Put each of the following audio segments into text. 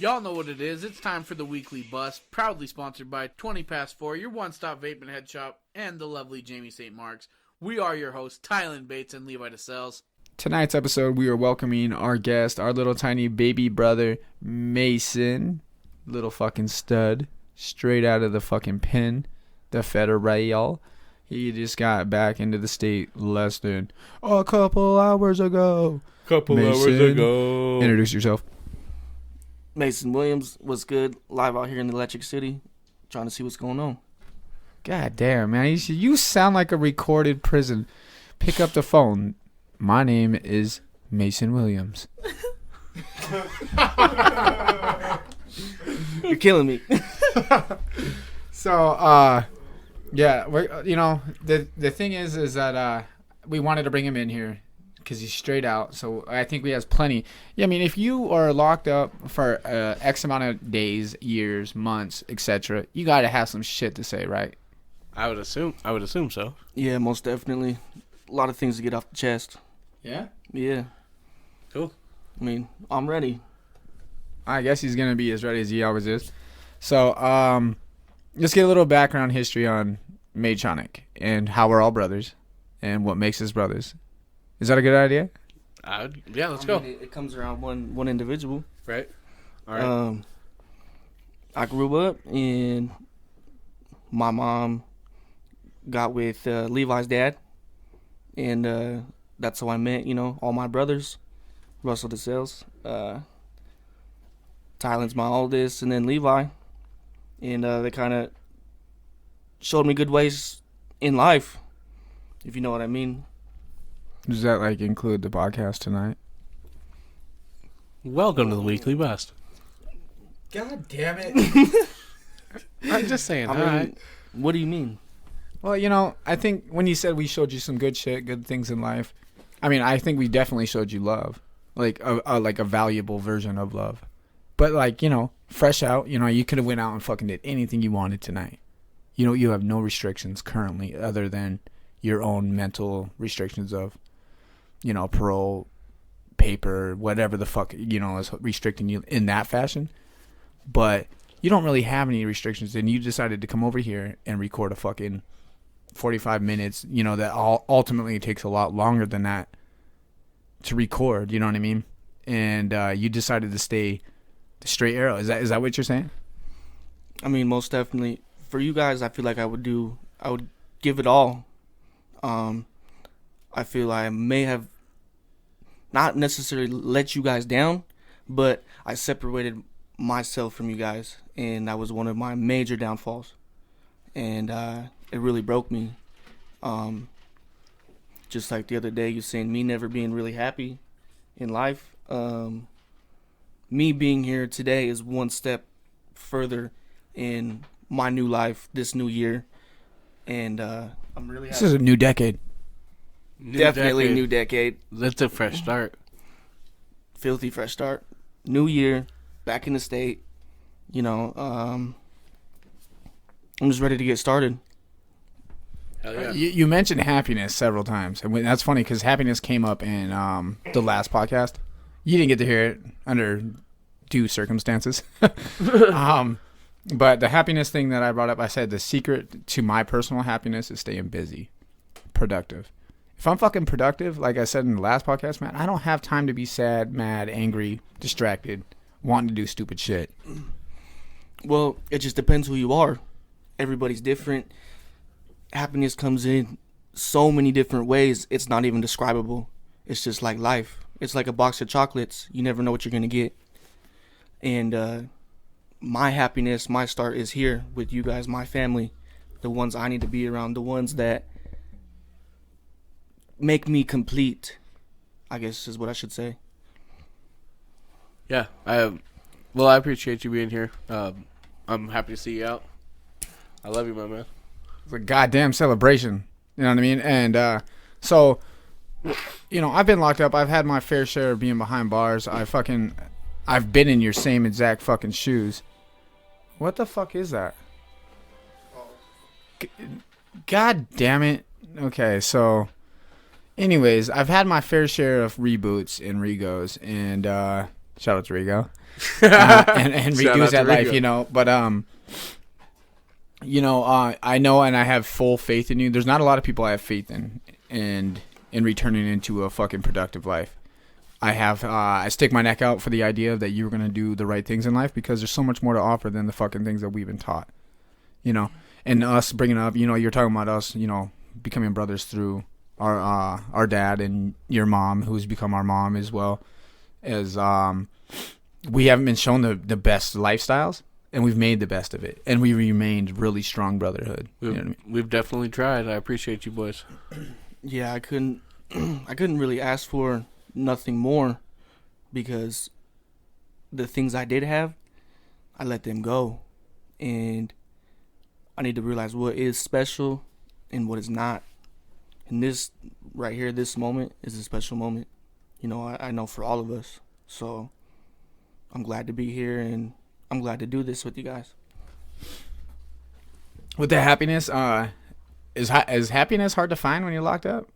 Y'all know what it is. It's time for the Weekly Bust, proudly sponsored by 20 Past 4, your one-stop vape and head shop, and the lovely Jamie St. Mark's. We are your hosts, Tylen Bates and Levi DeSales. Tonight's episode, we are welcoming our guest, our little tiny baby brother, Mason. Little fucking stud. Straight out of the fucking pen. The Federal. He just got back into the state less than a couple hours ago. Introduce yourself. Mason Williams was good, live out here in the Electric City, trying to see what's going on. God damn, man. You sound like a recorded prison. Pick up the phone. My name is Mason Williams. You're killing me. So, yeah, the thing is that we wanted to bring him in here because he's straight out. So I think we has plenty. Yeah, I mean, if you are locked up for X amount of days, years, months, etc., you got to have some shit to say, right? I would assume so. Yeah, most definitely. A lot of things to get off the chest. Yeah? Yeah. Cool. I mean, I'm ready. I guess he's going to be as ready as he always is. So, let's get a little background history on Maychonic and how we're all brothers and what makes us brothers. Is that a good idea? Yeah, let's go. It comes around one individual. Right. All right. I grew up and my mom got with Levi's dad. And that's how I met, all my brothers. Russell DeSales. Tylen's my oldest, and then Levi. And they kind of showed me good ways in life, if you know what I mean. Does that, include the podcast tonight? Welcome to the Weekly Bust. God damn it. I'm just saying. What do you mean? Well, I think when you said we showed you some good shit, good things in life, I mean, I think we definitely showed you love. Like a valuable version of love. But, fresh out, you could have went out and fucking did anything you wanted tonight. You have no restrictions currently other than your own mental restrictions of, parole, paper, whatever the fuck, is restricting you in that fashion. But you don't really have any restrictions, and you decided to come over here and record a fucking 45 minutes, that ultimately takes a lot longer than that to record, you know what I mean? And you decided to stay the straight arrow. Is that what you're saying? I mean, most definitely. For you guys, I feel like I would give it all. I feel I may have not necessarily let you guys down, but I separated myself from you guys, and that was one of my major downfalls. And it really broke me. Just like the other day, you saying me never being really happy in life. Me being here today is one step further in my new life, this new year. And I'm really happy. This is a new decade. Definitely a new decade. That's a fresh start. Filthy fresh start. New year, back in the state. I'm just ready to get started. Hell yeah. You mentioned happiness several times. And that's funny because happiness came up in the last podcast. You didn't get to hear it under due circumstances. But the happiness thing that I brought up, I said the secret to my personal happiness is staying busy, productive. If I'm fucking productive, like I said in the last podcast, man, I don't have time to be sad, mad, angry, distracted, wanting to do stupid shit. Well, it just depends who you are. Everybody's different. Happiness comes in so many different ways, it's not even describable. It's just like life. It's like a box of chocolates. You never know what you're going to get. And my happiness, my start is here with you guys, my family, the ones I need to be around, the ones that make me complete, I guess is what I should say. Yeah. I appreciate you being here. I'm happy to see you out. I love you, my man. It's a goddamn celebration. You know what I mean? And so, I've been locked up. I've had my fair share of being behind bars. I've been in your same exact fucking shoes. What the fuck is that? God damn it. Okay, so anyways, I've had my fair share of reboots and regos, and Shout out to Rigo. And Shout Rigo's out to that life, Rigo. you know. But I know, and I have full faith in you. There's not a lot of people I have faith in, and in returning into a fucking productive life. I stick my neck out for the idea that you're gonna do the right things in life because there's so much more to offer than the fucking things that we've been taught, you know. And us bringing up, you know, you're talking about us, you know, becoming brothers through our dad and your mom, who's become our mom as well. As we haven't been shown the best lifestyles, and we've made the best of it, and we remained really strong brotherhood. You know what I mean? We've definitely tried. I appreciate you boys. Yeah, I couldn't really ask for nothing more, because the things I did have, I let them go, and I need to realize what is special and what is not. And this right here, this moment is a special moment. You know, I know for all of us. So I'm glad to be here, and I'm glad to do this with you guys. With the happiness, is happiness hard to find when you're locked up?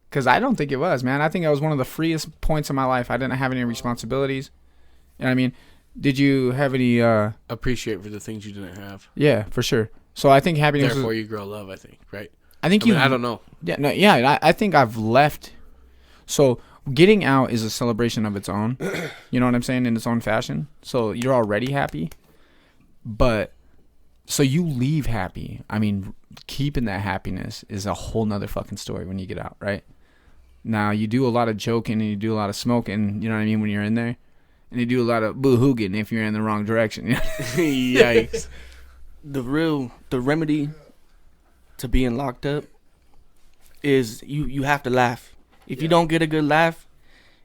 Because I don't think it was, man. I think that was one of the freest points of my life. I didn't have any responsibilities. You know what I mean? Did you have any... Appreciate for the things you didn't have. Yeah, for sure. So I think happiness... Therefore, you grow love, I think, right? I mean, I don't know. Yeah, no, yeah. I think I've left. So getting out is a celebration of its own. You know what I'm saying? In its own fashion. So you're already happy, but so you leave happy. I mean, keeping that happiness is a whole nother fucking story when you get out, right? Now you do a lot of joking and you do a lot of smoking. You know what I mean? When you're in there, and you do a lot of boo-hooging if you're in the wrong direction. Yikes. The remedy to being locked up is you have to laugh. If you don't get a good laugh,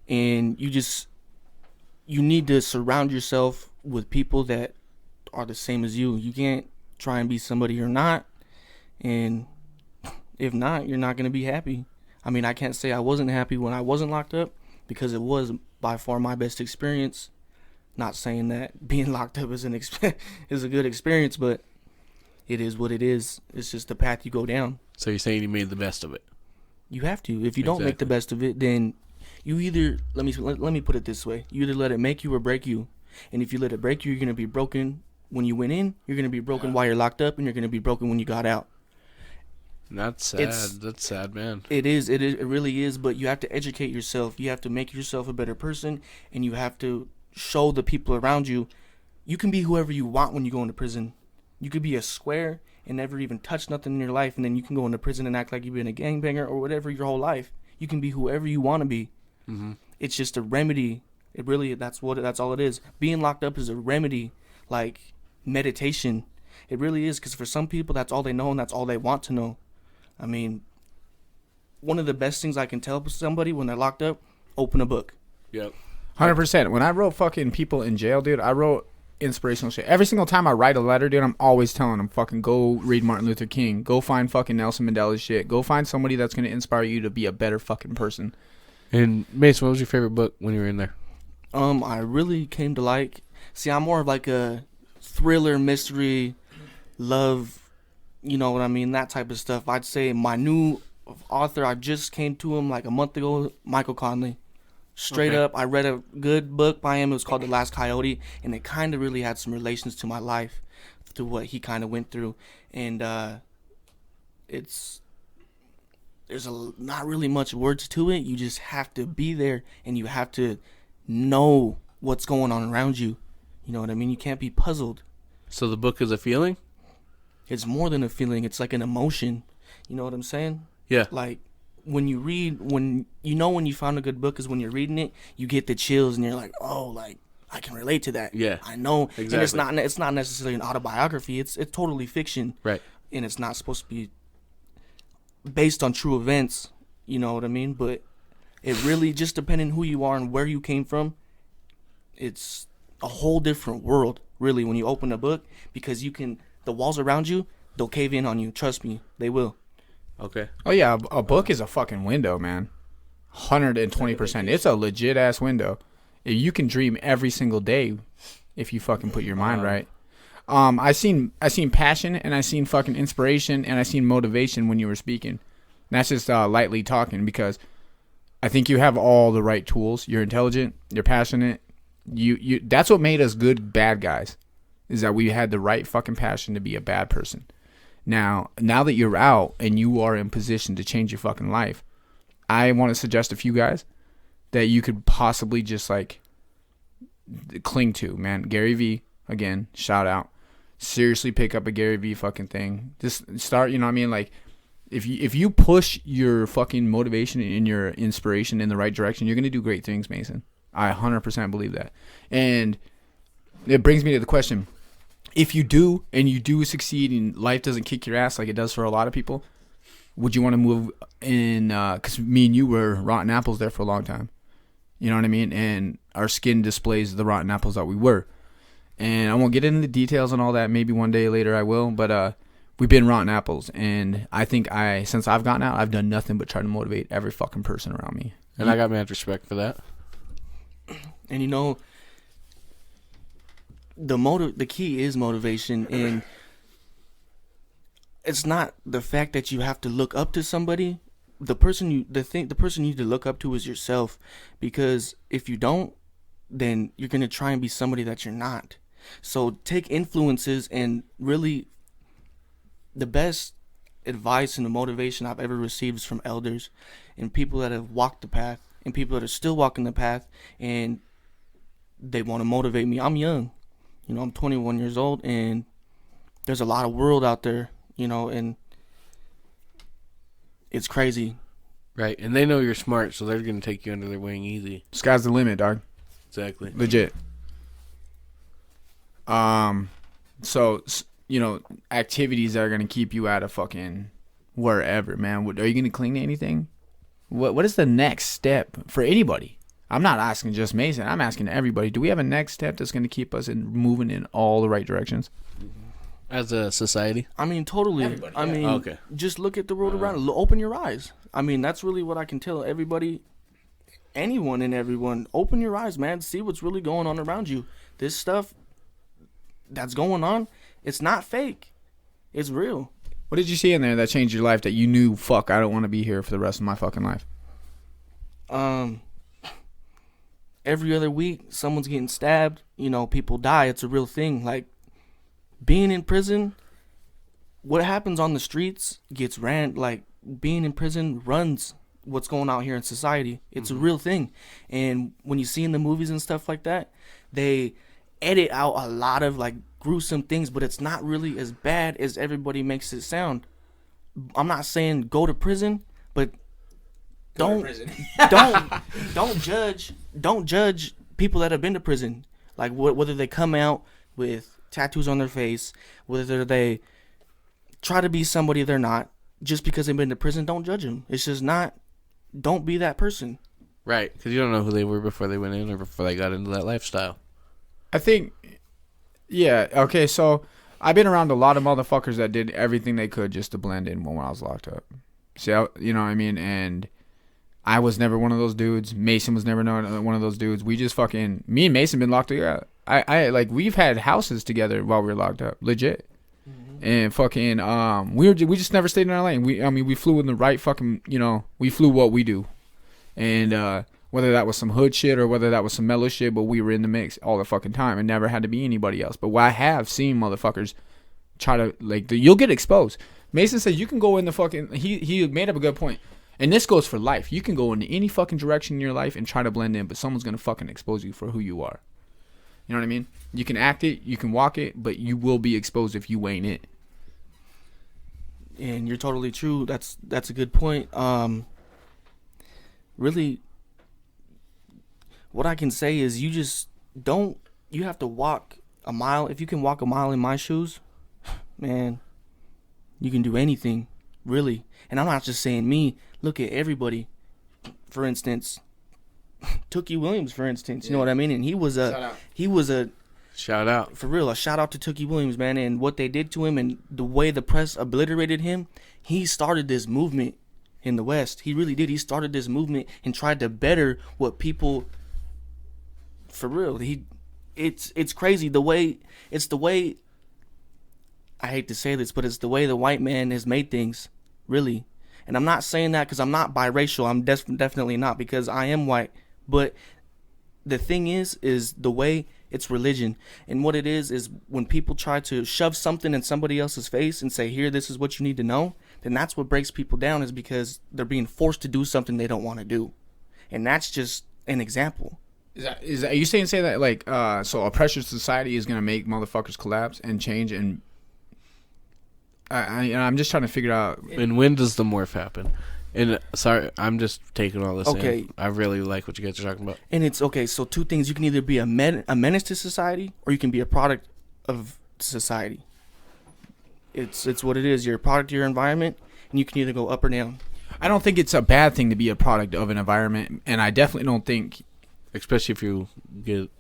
and you need to surround yourself with people that are the same as you. You can't try and be somebody you're not, and if not, you're not going to be happy. I mean, I can't say I wasn't happy when I wasn't locked up, because it was by far my best experience. Not saying that being locked up is is a good experience, but it is what it is. It's just the path you go down. So you're saying you made the best of it? You have to. If you don't make the best of it, then you either let me put it this way: you either let it make you or break you. And if you let it break you, you're gonna be broken when you went in. You're gonna be broken while you're locked up, and you're gonna be broken when you got out. That's sad. That's sad, man. It is. It really is. But you have to educate yourself. You have to make yourself a better person, and you have to show the people around you. You can be whoever you want when you go into prison. You could be a square and never even touch nothing in your life, and then you can go into prison and act like you've been a gangbanger or whatever your whole life. You can be whoever you want to be. Mm-hmm. It's just a remedy. It really, that's all it is. Being locked up is a remedy, like meditation. It really is, because for some people, that's all they know and that's all they want to know. I mean, one of the best things I can tell somebody when they're locked up, open a book. Yep. 100%. When I wrote fucking people in jail, dude, I wrote inspirational shit. Every single time I write a letter, dude, I'm always telling them, fucking go read Martin Luther King. Go find fucking Nelson Mandela's shit. Go find somebody that's going to inspire you to be a better fucking person. And Mason, what was your favorite book when you were in there? I really came to like, see, I'm more of like a thriller, mystery, love, you know what I mean, that type of stuff. I'd say my new author, I just came to him like a month ago, Michael Conley. Straight up, I read a good book by him. It was called The Last Coyote, and it kind of really had some relations to my life, to what he kind of went through. And there's not really much words to it. You just have to be there, and you have to know what's going on around you. You know what I mean? You can't be puzzled. So the book is a feeling? It's more than a feeling. It's like an emotion. You know what I'm saying? Yeah. Like, when you read, when you found a good book is when you're reading it, you get the chills and you're like, oh, like, I can relate to that. Yeah. I know. Exactly. And it's not necessarily an autobiography. It's totally fiction. Right. And it's not supposed to be based on true events. You know what I mean? But it really, just depending who you are and where you came from, it's a whole different world, really, when you open a book, because the walls around you, they'll cave in on you. Trust me, they will. Okay. Oh, yeah, a book is a fucking window, man. 120%. It's a legit-ass window. You can dream every single day if you fucking put your mind right. I seen passion, and I seen fucking inspiration, and I seen motivation when you were speaking. And that's just lightly talking, because I think you have all the right tools. You're intelligent, you're passionate, You that's what made us good bad guys, is that we had the right fucking passion to be a bad person. Now that you're out and you are in position to change your fucking life, I want to suggest a few guys that you could possibly just like cling to, man. Gary Vee, again, shout out. Seriously, pick up a Gary Vee fucking thing. Just start, you know what I mean? Like, if you push your fucking motivation and your inspiration in the right direction, you're going to do great things, Mason. I 100% believe that. And it brings me to the question. If you do, and you do succeed and life doesn't kick your ass like it does for a lot of people, would you want to move in? Because me and you were rotten apples there for a long time. You know what I mean? And our skin displays the rotten apples that we were. And I won't get into the details and all that. Maybe one day later I will. But we've been rotten apples. And I think since I've gotten out, I've done nothing but try to motivate every fucking person around me. And I got mad respect for that. And you know, the key is motivation, and it's not the fact that you have to look up to somebody. The person you need to look up to is yourself, because if you don't, then you're gonna try and be somebody that you're not. So take influences, and really, the best advice and the motivation I've ever received is from elders and people that have walked the path and people that are still walking the path, and they want to motivate me. I'm young. You know, I'm 21 years old, and there's a lot of world out there, you know, and it's crazy. Right, and they know you're smart, so they're going to take you under their wing easy. Sky's the limit, dog. Exactly. Legit. So, you know, activities that are going to keep you out of fucking wherever, man. Are you going to cling to anything? What is the next step for anybody? I'm not asking just Mason. I'm asking everybody. Do we have a next step that's going to keep us moving in all the right directions? As a society? I mean, totally. Everybody, I yeah. mean, Okay. Just look at the world around. Open your eyes. I mean, that's really what I can tell everybody, anyone and everyone. Open your eyes, man. See what's really going on around you. This stuff that's going on, it's not fake. It's real. What did you see in there that changed your life that you knew, fuck, I don't want to be here for the rest of my fucking life? Every other week, someone's getting stabbed. You know, people die. It's a real thing. Like, being in prison, what happens on the streets gets like, being in prison runs what's going out here in society. It's a real thing. And when you see in the movies and stuff like that, they edit out a lot of, like, gruesome things, but it's not really as bad as everybody makes it sound. I'm not saying go to prison, but don't judge people that have been to prison. Like, whether they come out with tattoos on their face, whether they try to be somebody they're not, just because they've been to prison, don't judge them. It's just not. Don't be that person. Right, because you don't know who they were before they went in or before they got into that lifestyle. I think, yeah, okay, so I've been around a lot of motherfuckers that did everything they could just to blend in when I was locked up. See, you know what I mean? And I was never one of those dudes. Mason was never one of those dudes. We just fucking, me and Mason been locked together. I like, we've had houses together while we were locked up, legit. And fucking, we just never stayed in our lane. We flew in the right fucking, you know, we flew what we do. And whether that was some hood shit or whether that was some mellow shit, but we were in the mix all the fucking time and never had to be anybody else. But I have seen motherfuckers try to, like, you'll get exposed. Mason said you can go in the fucking, he made up a good point. And this goes for life. You can go in any fucking direction in your life and try to blend in, but someone's going to fucking expose you for who you are. You know what I mean? You can act it, you can walk it, but you will be exposed if you ain't it. And you're totally true. That's a good point. Really, what I can say is you have to walk a mile. If you can walk a mile in my shoes, man, you can do anything, really. And I'm not just saying me. Look at everybody. For instance, Tookie Williams, for instance. You know what I mean? And he was a Shout out. For real, a shout out to Tookie Williams, man, and what they did to him and the way the press obliterated him. He started this movement in the West. He really did. He started this movement and tried to better what people, for real. It's crazy the way I hate to say this, but it's the way the white man has made things, really. And I'm not saying that because I'm not biracial. I'm definitely not, because I am white. But the thing is the way it's religion. And what it is when people try to shove something in somebody else's face and say, here, this is what you need to know, then that's what breaks people down, is because they're being forced to do something they don't want to do. And that's just an example. Is that are you saying that like so a pressure society is gonna make motherfuckers collapse and change and I'm just trying to figure out. And when does the morph happen? And sorry, I'm just taking all this in. I really like what you guys are talking about. And it's okay. So two things: you can either be a menace to society, or you can be a product of society. It's what it is. You're a product of your environment, and you can either go up or down. I don't think it's a bad thing to be a product of an environment, and I definitely don't think, especially if you get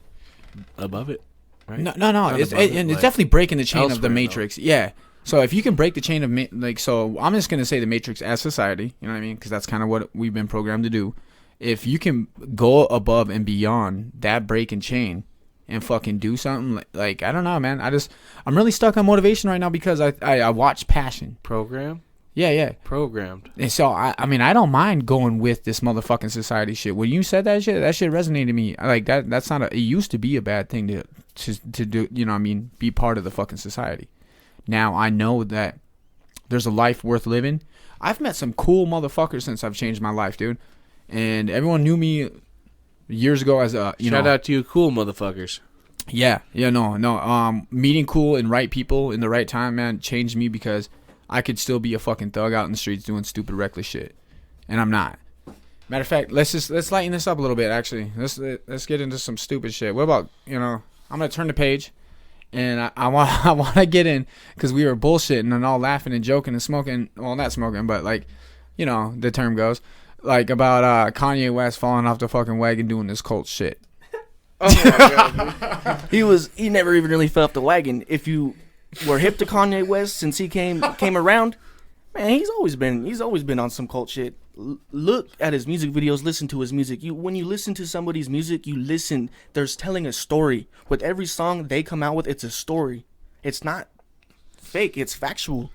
above it, right? No. It's definitely breaking the chain of the matrix. Though. Yeah. So if you can break the chain of so I'm just gonna say the matrix as society, you know what I mean? Because that's kind of what we've been programmed to do. If you can go above and beyond that breaking chain and fucking do something like I don't know, man. I'm really stuck on motivation right now because I watch Passion. Program. Yeah. Programmed. And so I mean I don't mind going with this motherfucking society shit. When you said that shit resonated to me. Like that's not it used to be a bad thing to do. You know what I mean? Be part of the fucking society. Now I know that there's a life worth living. I've met some cool motherfuckers since I've changed my life, dude. And everyone knew me years ago as a shout out to you, cool motherfuckers. Yeah, no. Meeting cool and right people in the right time, man, changed me because I could still be a fucking thug out in the streets doing stupid, reckless shit, and I'm not. Matter of fact, let's lighten this up a little bit. Actually, let's get into some stupid shit. What about I'm gonna turn the page. And I want to get in because we were bullshitting and all laughing and joking and smoking. Well, not smoking, but like, the term goes. Like about Kanye West falling off the fucking wagon doing this cult shit. Oh my God. He never even really fell off the wagon. If you were hip to Kanye West since he came around, man, he's always been on some cult shit. Look at his music videos, listen to his music. When you listen to somebody's music, they're telling a story. With every song they come out with, it's a story. It's not fake, it's factual.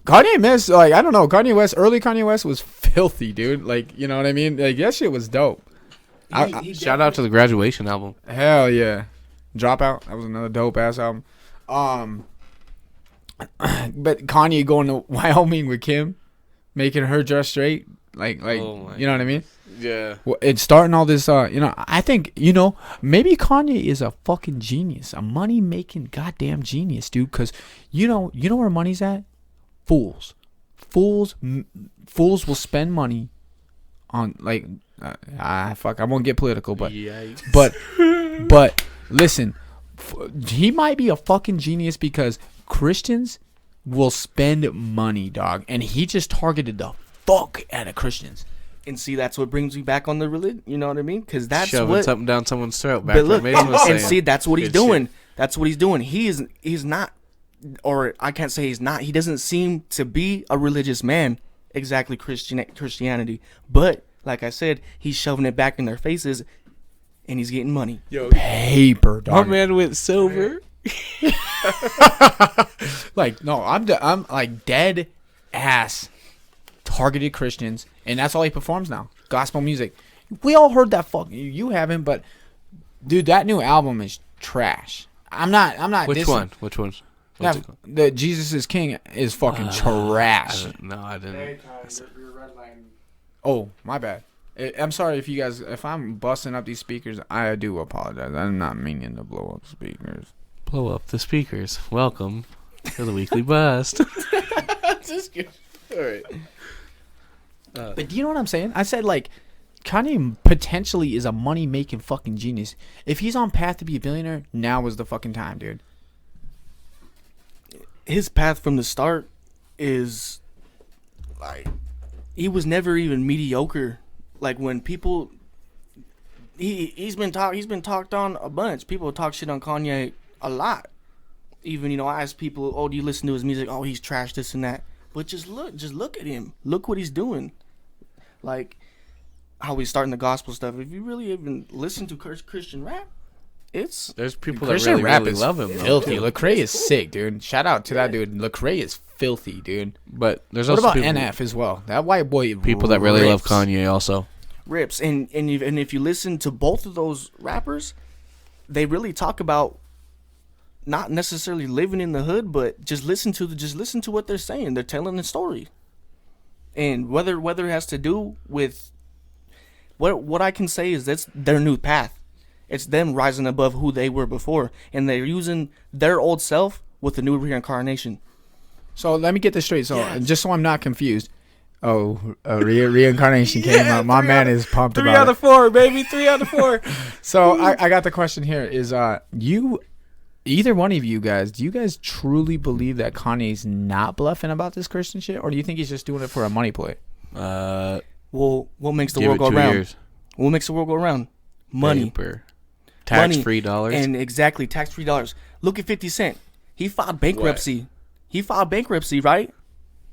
Kanye West, like, I don't know, early Kanye West was filthy, dude. Like, you know what I mean? Like, that shit was dope. Shout out to the Graduation album. Hell yeah. Dropout, that was another dope ass album. But Kanye going to Wyoming with Kim, making her dress straight, like you know what I mean? Yeah. Well, it's starting all this. I think maybe Kanye is a fucking genius, a money making goddamn genius, dude. Because you know where money's at? Fools will spend money on fuck. I won't get political, but Yikes. but listen, he might be a fucking genius because Christians will spend money, dog, and he just targeted the fuck out of Christians. And see, that's what brings me back on the religion. You know what I mean? Because that's shoving something down someone's throat. But look, and see, that's what he's doing. That's what he's doing. He's not, or I can't say he's not. He doesn't seem to be a religious man, exactly Christianity. But like I said, he's shoving it back in their faces, and he's getting money. Yo, paper, dog. My man went silver. Like, no, I'm like dead ass targeted Christians, and that's all he performs now. Gospel music. We all heard that you haven't, but dude, that new album is trash. I'm not Which one? The Jesus is King is fucking trash. I didn't. Oh, my bad. I'm sorry if I'm busting up these speakers, I do apologize. I'm not meaning to blow up speakers. Blow up the speakers. Welcome to the Weekly Bust. Just kidding. All right. But do you know what I'm saying? I said, like, Kanye potentially is a money-making fucking genius. If he's on path to be a billionaire, now is the fucking time, dude. His path from the start is, like, he was never even mediocre. Like, when people, he's been talked on a bunch. People talk shit on Kanye a lot. Even, I ask people, oh, do you listen to his music? Oh, he's trash, this and that. But just look at him. Look what he's doing. Like, how he's starting the gospel stuff. If you really even listen to Christian rap, there's people Christian that rap really is love him. Filthy. Lecrae is sick, dude. Shout out to that dude. Lecrae is filthy, dude. But there's what also about NF as well? That white boy. People that really love Kanye also. rips. And if you listen to both of those rappers, they really talk about not necessarily living in the hood, but just listen to what they're saying. They're telling the story. And whether it has to do with what I can say is that's their new path. It's them rising above who they were before, and they're using their old self with the new reincarnation. So let me get this straight. So just so I'm not confused. Oh, reincarnation came out. My man is pumped about it. 3 out of 4, baby. 3 out of 4. So I got the question here. Is either one of you guys, do you guys truly believe that Kanye's not bluffing about this Christian shit, or do you think he's just doing it for a money play? Well, what makes the world go around? Years. What makes the world go around? Money. Paper. Tax-free dollars. And exactly, tax-free dollars. Look at 50 Cent. He filed bankruptcy. What? He filed bankruptcy, right?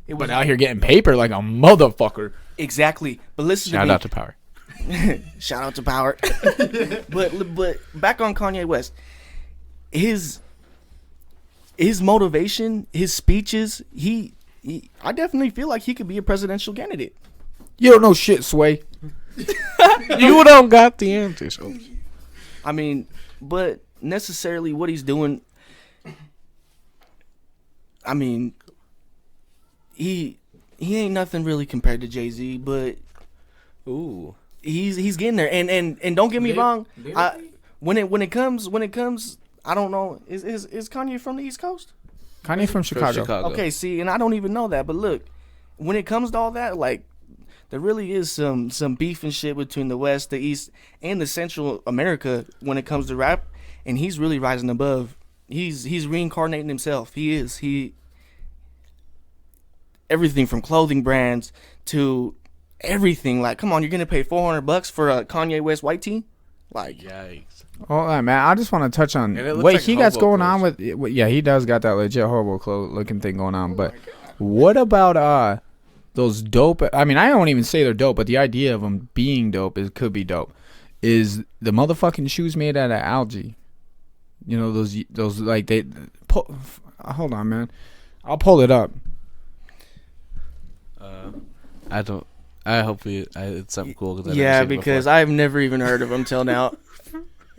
But out here getting paper like a motherfucker. Exactly. But listen to me. Shout out to Power. Shout out to Power. But back on Kanye West. His motivation, his speeches, I definitely feel like he could be a presidential candidate. You don't know shit, Sway. You don't got the answers. I mean, but necessarily what he's doing, I mean, he ain't nothing really compared to Jay-Z, but he's getting there. And don't get me wrong, when it comes, I don't know, is Kanye from the East Coast? Kanye from Chicago. Okay, see, and I don't even know that, but look, when it comes to all that, like, there really is some beef and shit between the West, the East, and the Central America when it comes to rap, and he's really rising above. He's reincarnating himself. Everything from clothing brands to everything. Like, come on, you're gonna pay $400 for a Kanye West white tee? Like, yikes! Oh man, I just want to touch on what he got going on with. Yeah, he does got that legit hobo clothes looking thing going on. But what about those dope? I mean, I don't even say they're dope, but the idea of them being dope could be dope. Is the motherfucking shoes made out of algae? You know those like they. Hold on, man. I'll pull it up. I don't. I hope it's something cool. Because I've never even heard of them till now.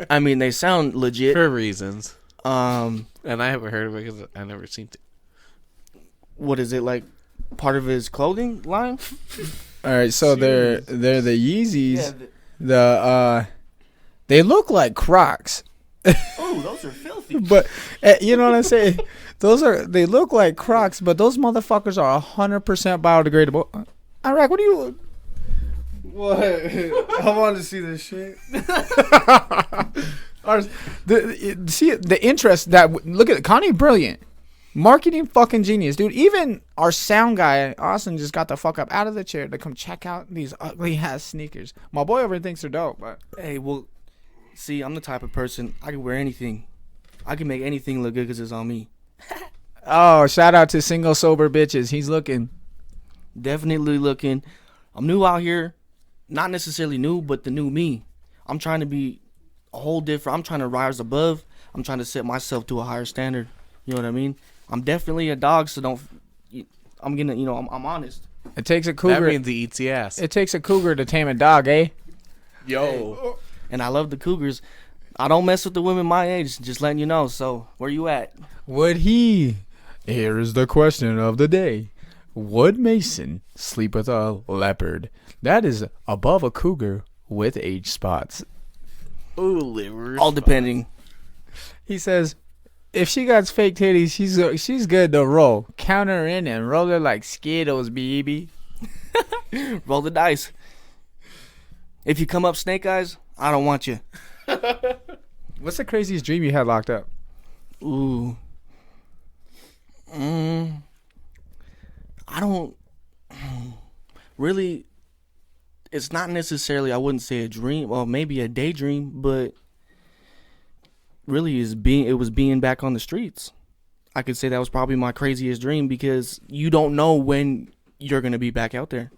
I mean, they sound legit for reasons. And I haven't heard of it because I never seen it. What is it, like part of his clothing line? All right, so they're the Yeezys. Yeah, they look like Crocs. Oh, those are filthy. But you know what I'm saying? They look like Crocs, but those motherfuckers are 100% biodegradable. Iraq, what are you? What? I wanted to see this shit. See the interest that look at Kanye, brilliant marketing, fucking genius, dude. Even our sound guy Austin just got the fuck up out of the chair to come check out these ugly ass sneakers. My boy over thinks they're dope, but hey, well, see, I'm the type of person I can wear anything. I can make anything look good because it's on me. Oh, shout out to single sober bitches. He's looking. Definitely looking. I'm new out here. Not necessarily new, but the new me. I'm trying to be a whole different. I'm trying to rise above. I'm trying to set myself to a higher standard. You know what I mean? I'm definitely a dog, so don't. I'm gonna, I'm honest. It takes a cougar. That means he eats the ass. It takes a cougar to tame a dog, eh? Yo. And I love the cougars. I don't mess with the women my age. Just letting you know. So where you at? Would he? Here is the question of the day. Would Mason sleep with a leopard that is above a cougar with age spots? Ooh, liver. All depending. He says, if she got fake titties, she's good to roll. Count her in and roll her like Skittles, baby. Roll the dice. If you come up snake eyes, I don't want you. What's the craziest dream you had locked up? Ooh. I don't really. It's not necessarily, I wouldn't say a dream, or maybe a daydream, but really it was being back on the streets. I could say that was probably my craziest dream because you don't know when you're going to be back out there.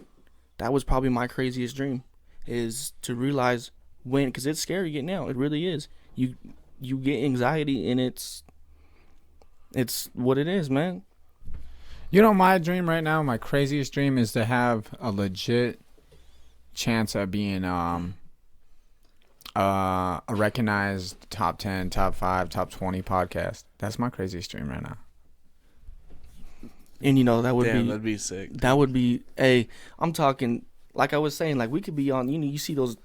That was probably my craziest dream, is to realize when, because it's scary getting out. It really is. You get anxiety, and it's what it is, man. You know, my dream right now, my craziest dream is to have a legit chance at being a recognized top 10, top 5, top 20 podcast. That's my craziest dream right now. And that would that'd be sick. That would be I'm talking, like I was saying, like we could be on, you see those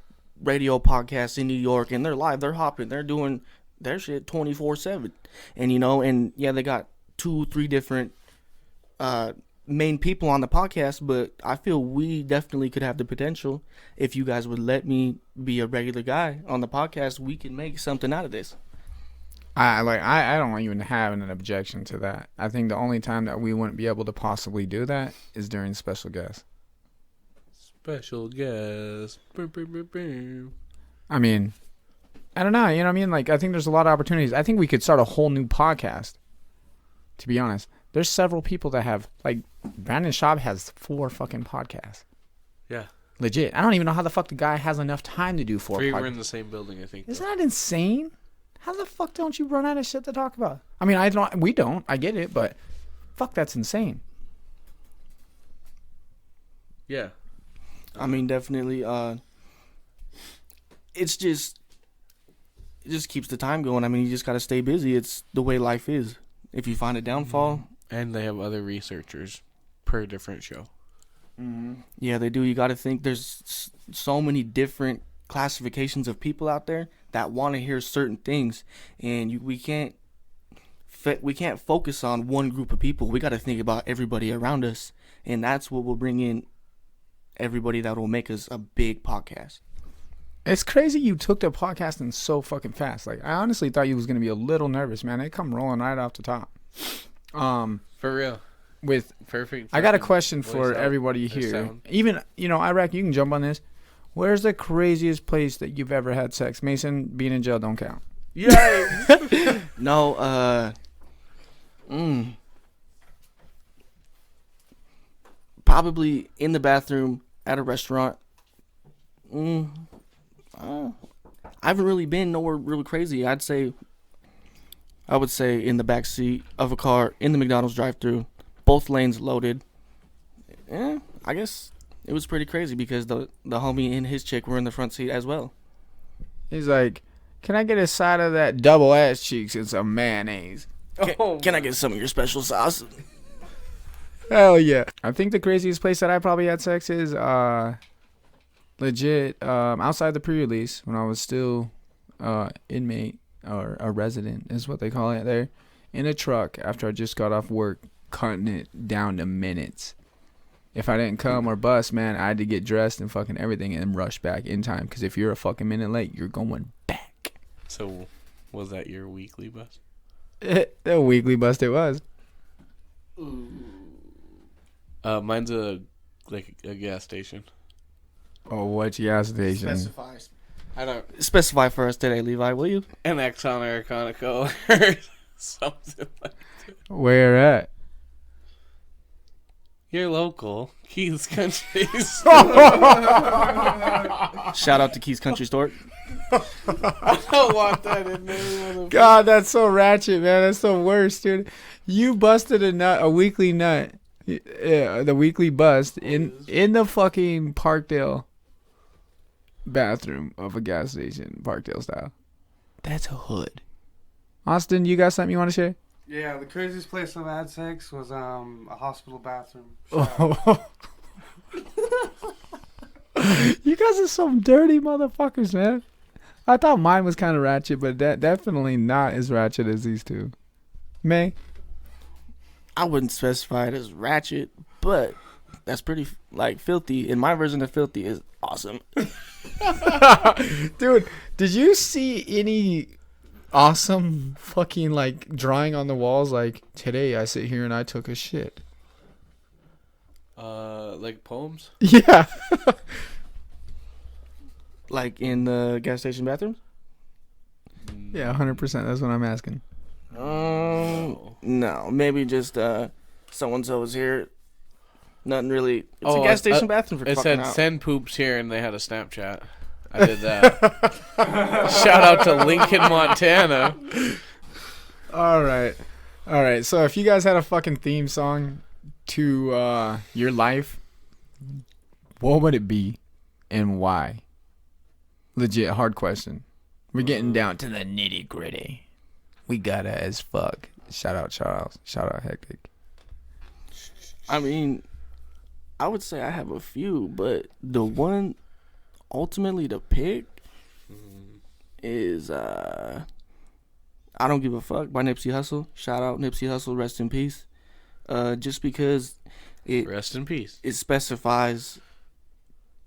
radio podcasts in New York, and they're live, they're hopping, they're doing their shit 24/7. And and yeah, they got 2-3 different main people on the podcast, but I feel we definitely could have the potential. If you guys would let me be a regular guy on the podcast, we can make something out of this. I don't even have an objection to that. I think the only time that we wouldn't be able to possibly do that is during special guests. Special guest. I mean, I don't know. You know what I mean? Like, I think there's a lot of opportunities. I think we could start a whole new podcast. To be honest, there's several people that have, like, Brandon Schaub has 4 fucking podcasts. Yeah. Legit. I don't even know how the fuck the guy has enough time to do 4 podcasts. We're in the same building, I think. Isn't that insane? How the fuck don't you run out of shit to talk about? I mean, we don't. I get it, but fuck, that's insane. Yeah. I mean, definitely. It just keeps the time going. I mean, you just gotta stay busy. It's the way life is. If you find a downfall, and they have other researchers per different show. Mm-hmm. Yeah, they do. You gotta think. There's so many different classifications of people out there that want to hear certain things, and we can't focus on one group of people. We got to think about everybody around us, and that's what will bring in everybody that will make us a big podcast. It's crazy you took the podcasting so fucking fast. Like, I honestly thought you was gonna be a little nervous, man. It come rolling right off the top. For real. With perfect. I got a question for everybody here. Even Iraq, you can jump on this. Where's the craziest place that you've ever had sex? Mason, being in jail don't count. Yeah. No, probably in the bathroom at a restaurant. I haven't really been nowhere really crazy. I would say in the back seat of a car in the McDonald's drive-thru, both lanes loaded. Yeah, I guess it was pretty crazy because the homie and his chick were in the front seat as well. He's like, "Can I get a side of that double ass cheeks and some mayonnaise? Can I get some of your special sauce?" Hell yeah! I think the craziest place that I probably had sex is legit outside the pre-release when I was still inmate or a resident is what they call it there, in a truck after I just got off work, cutting it down to minutes. If I didn't come or bust, man, I had to get dressed and fucking everything and rush back in time. Because if you're a fucking minute late, you're going back. So, was that your weekly bust? The weekly bust it was. Mine's a gas station. Oh, what gas station? Specifies. I don't specify for us today, Levi. Will you? An Exxon or a Conoco or something like that. Where at? You're local. Keith's Country Shout out to Keith's Country Store. I don't want that in there. God, that's so ratchet, man. That's the worst, dude. You busted a weekly nut. Yeah, the weekly bust in the fucking Parkdale bathroom of a gas station, Parkdale style. That's a hood. Austin, you got something you want to share? Yeah, the craziest place I've had sex was a hospital bathroom. Oh. You guys are some dirty motherfuckers, man. I thought mine was kind of ratchet, but that definitely not as ratchet as these two. May? I wouldn't specify it as ratchet, but that's pretty filthy. And my version of filthy is awesome. Dude, did you see any awesome fucking drawing on the walls today I sit here and I took a shit? Like poems? Yeah. Like in the gas station bathrooms? Yeah, 100%. That's what I'm asking. No, maybe just so-and-so was here. Nothing really. It's a gas station bathroom for it fucking said out. send poops here, and they had a Snapchat. I did that. Shout out to Lincoln, Montana. All right. So if you guys had a fucking theme song to your life, what would it be? and why? Legit hard question. We're getting down to the nitty gritty. We gotta as fuck. Shout out Charles. Shout out Hectic. I mean, I would say I have a few, but the one ultimately to pick is I Don't Give a Fuck by Nipsey Hussle. Shout out Nipsey Hussle, rest in peace. Just because it Rest in peace. it specifies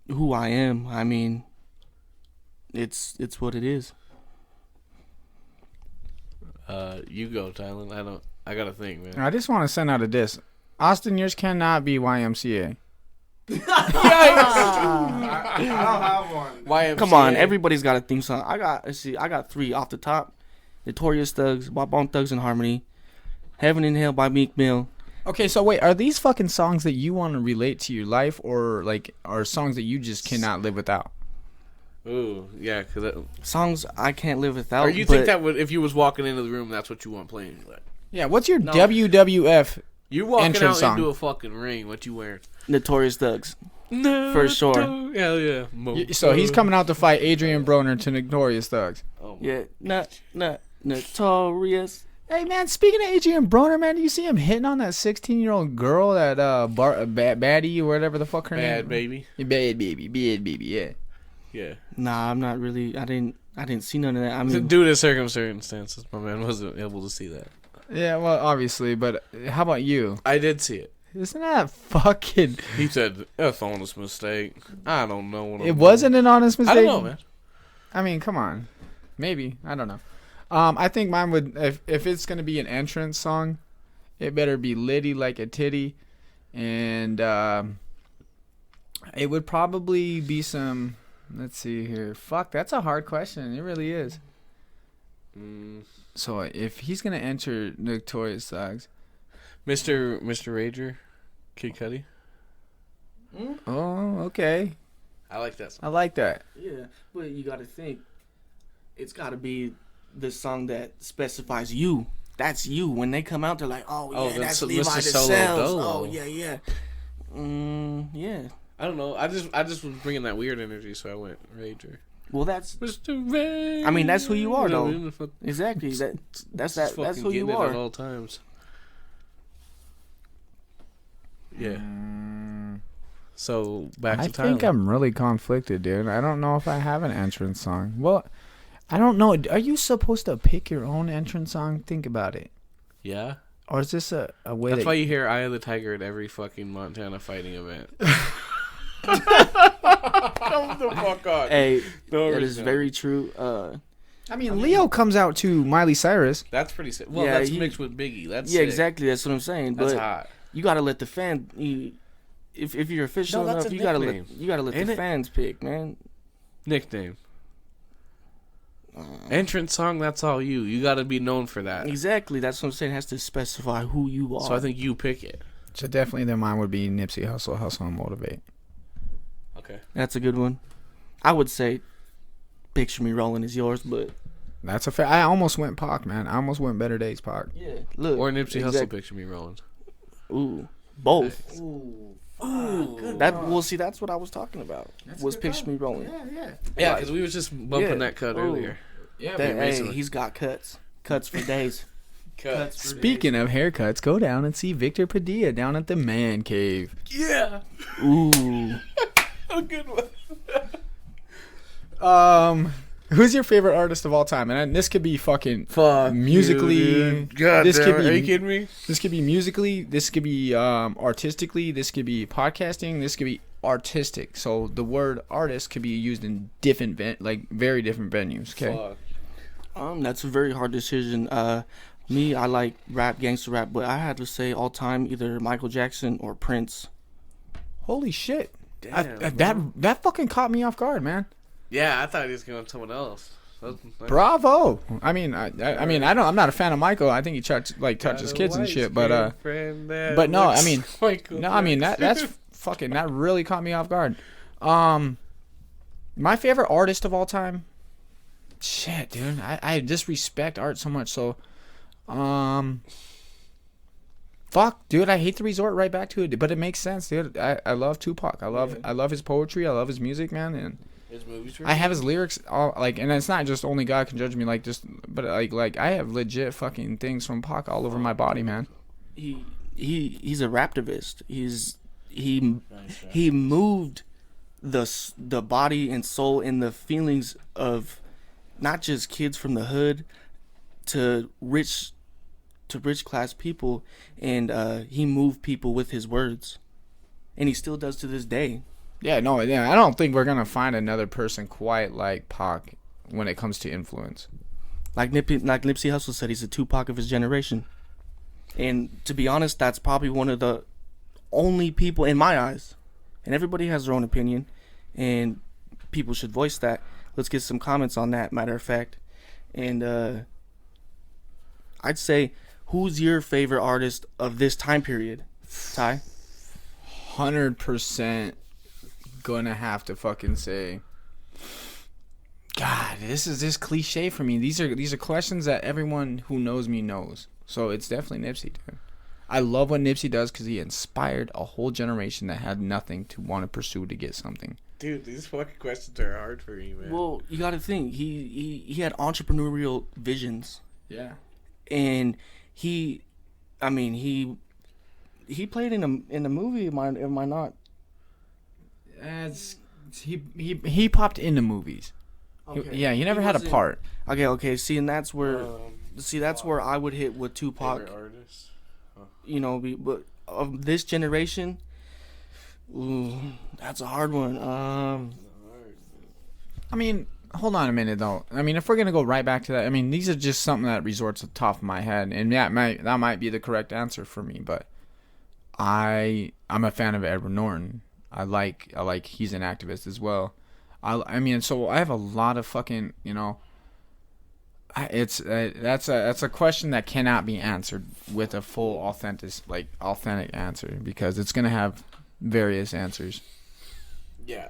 who I am. I mean, it's what it is. You go, Tylen. I gotta think, man. I just want to send out a diss. Austin, yours cannot be YMCA. I don't have one. YMCA. Come on, everybody's got a theme song. I got 3 off the top. Notorious Thugs by Bone Thugs and Harmony. Heaven and Hell by Meek Mill. Okay, so wait, are these fucking songs that you want to relate to your life, or like are songs that you just cannot live without? Ooh, yeah. Songs I can't live without. Or you think that would, if you was walking into the room, that's what you want playing? Like, Yeah, what's your WWF? you walking Entrance out song. into a fucking ring. What you wearing? Notorious Thugs. For sure. Hell yeah. So he's coming out to fight Adrian Broner to Notorious Thugs. Oh, Yeah, Notorious. Hey man, speaking of Adrian Broner, man, do you see him hitting on that 16-year-old girl, that baddie or whatever the fuck her Bad name? baby. Bad baby, yeah. Yeah. Nah, I'm not really. I didn't see none of that. I mean, Due to circumstances, my man wasn't able to see that. Yeah, well, obviously, but how about you? I did see it. Isn't that fucking? He said, "That's an honest mistake." I don't know what It wasn't an honest mistake. I don't know, man. I mean, come on, maybe I don't know. I think mine would, if it's gonna be an entrance song, it better be Liddy like a titty, and it would probably be some. Let's see here. Fuck, that's a hard question. It really is. So if he's gonna enter Notorious Thugs, Mr. Rager, Kid Cudi. oh, okay, I like that song. I like that. yeah, but you got to think. It's got to be the song that specifies you. That's you. When they come out, they're like, "Oh yeah, then that's Mr. Levi Solo DeSales. Dolo. Oh yeah, yeah." Yeah. I don't know. I just was bringing that weird energy, so I went Rager. Well, that's. Mr. Rager. I mean, that's who you are, though. Just Exactly. That's fucking who you getting it are. at all times. Yeah. So back to I Tyler. think I'm really conflicted, dude. I don't know if I have an entrance song. Well, I don't know. Are you supposed to pick your own entrance song? Think about it. Yeah. Or is this a way That's that why you hear "Eye of the Tiger" at every fucking Montana fighting event. Come the fuck on. Hey, No that is reason. very true. I mean, Leo comes out to Miley Cyrus. That's pretty sick. Well, Yeah, that's he- mixed with Biggie. That's yeah, sick. exactly. That's what I'm saying. That's But hot. you gotta let the fan. If you're official No, that's enough, a you gotta nickname. let Ain't the it? fans pick, man. Nickname. Entrance song. That's all you. You got to be known for that. Exactly. That's what I'm saying. It has to specify who you are. So I think you pick it. So definitely then mine would be Nipsey Hussle, Hustle and Motivate. Okay. that's a good one. I would say, "Picture Me Rolling" is yours, but That's a fair. I almost went Pac, man. I almost went Better Days Pac. yeah, look. Or Nipsey Hussle, exact- "Picture Me Rolling." Ooh, both. Ooh, that's what I was talking about. Was "Picture Me Rolling." Yeah, because we was just bumping Yeah. that cut Ooh. earlier. Yeah. That, hey, basically. he's got cuts for days. Speaking of haircuts, go down and see Victor Padilla down at the Man Cave. Yeah. Ooh, A good one. Who's your favorite artist of all time? And this could be fucking Fuck. musically. God this damn could it. be. Are you kidding me? This could be musically. This could be artistically. This could be podcasting. This could be artistic. So the word artist could be used in different very different venues. Okay. Fuck. that's a very hard decision. Me, I like rap, gangster rap, but I had to say all time either Michael Jackson or Prince. Holy shit! Damn, That fucking caught me off guard, man. Yeah, I thought he was going to someone else. Bravo! I mean, I'm not a fan of Michael. I think he touches kids and shit. But no, I mean, that's fucking that really caught me off guard. My favorite artist of all time. Shit, dude, I just respect art so much. So, Fuck, dude, I hate to resort right back to it, but it makes sense, dude. I love Tupac. I love his poetry. I love his music, man, and His movies. I have his lyrics all like, and it's not just only God can judge me, like just, but like I have legit fucking things from Pac all over my body, man. He's a raptivist. He moved the body and soul and the feelings of not just kids from the hood to rich class people, and he moved people with his words, and he still does to this day. Yeah, no, yeah, I don't think we're gonna find another person quite like Pac when it comes to influence. Like Nipsey Hussle said, he's a Tupac of his generation, and to be honest, that's probably one of the only people in my eyes, and everybody has their own opinion, and people should voice that. Let's get some comments on that, matter of fact. And I'd say, who's your favorite artist of this time period, Ty? 100% gonna have to fucking say, God, this is this cliche for me. These are questions that everyone who knows me knows. So it's definitely Nipsey, dude. I love what Nipsey does because he inspired a whole generation that had nothing to want to pursue to get something. Dude, these fucking questions are hard for me, man. Well, you got to think he had entrepreneurial visions, Yeah. and he played in a movie. Am I not? As he popped into movies. Okay. He never had a wasn't- part. Okay. See, and that's where that's where I would hit with Tupac. Favorite artist? You know, but of this generation, ooh, that's a hard one. I mean, hold on a minute though. I mean, if we're gonna go right back to that, I mean, these are just something that resorts to the top of my head, and that might be the correct answer for me. But I'm a fan of Edward Norton. I like he's an activist as well. I mean, so I have a lot of fucking, you know. That's a question that cannot be answered with a full authentic answer, because it's gonna have various answers. Yeah,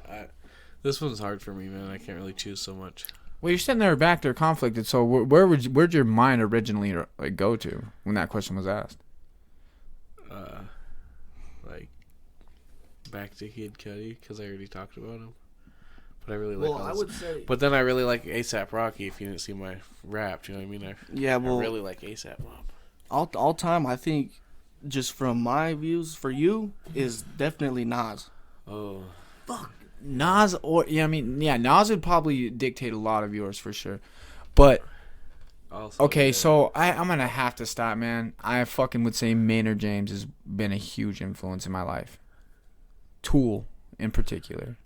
this one's hard for me, man. I can't really choose so much. Well, you're sitting there back there conflicted. So where'd your mind originally like go to when that question was asked? Like back to Kid Cudi, because I already talked about him. But I really like. Well, I would say. But then I really like A$AP Rocky. If you didn't see my rap, do you know what I mean? Yeah, well, I really like A$AP Mob. all time, I think, just from my views, for you is definitely Nas. Oh, Nas Nas would probably dictate a lot of yours for sure. But also, okay, yeah. so I'm gonna have to stop, man. I fucking would say Maynard James has been a huge influence in my life. Tool, in particular.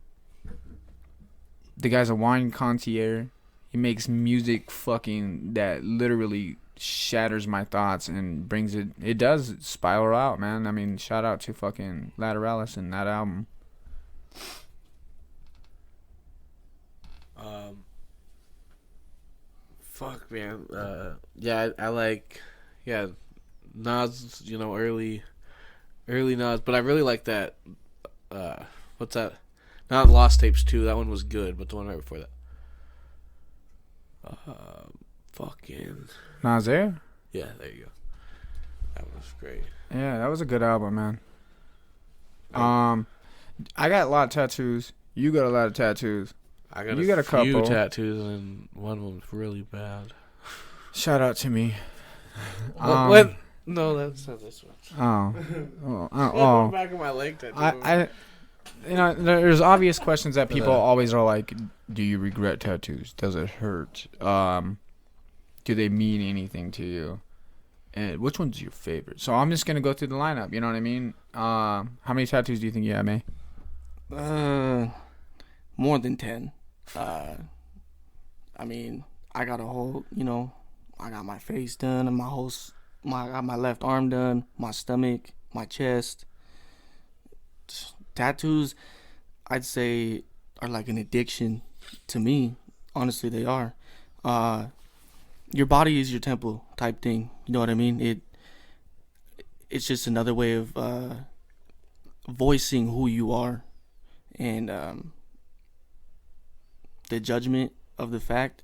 The guy's a wine connoisseur. He makes music fucking that literally shatters my thoughts and brings it. It does spiral out, man. I mean, shout out to fucking Lateralis and that album. Fuck, man. Yeah, I like, Nas. You know, early Nas, but I really like that. What's that? Not Lost Tapes 2. That one was good, but the one right before that. Fucking. Nas Air? Yeah, there you go. That was great. Yeah, that was a good album, man. I got a lot of tattoos. You got a lot of tattoos. I got You a got a few couple. tattoos, and one of them's really bad. Shout out to me. What? No, that's not this one. Oh. Back of my leg tattoo. I you know, there's obvious questions that people always are like, do you regret tattoos? Does it hurt? Do they mean anything to you? And which one's your favorite? So I'm just gonna go through the lineup. You know what I mean? How many tattoos do you think you have, May? More than 10. I mean, I got a whole, I got my face done and I got my left arm done, my stomach, my chest. Tattoos, I'd say, are like an addiction to me. Honestly, they are. Your body is your temple type thing. You know what I mean? It's just another way of voicing who you are. And the judgment of the fact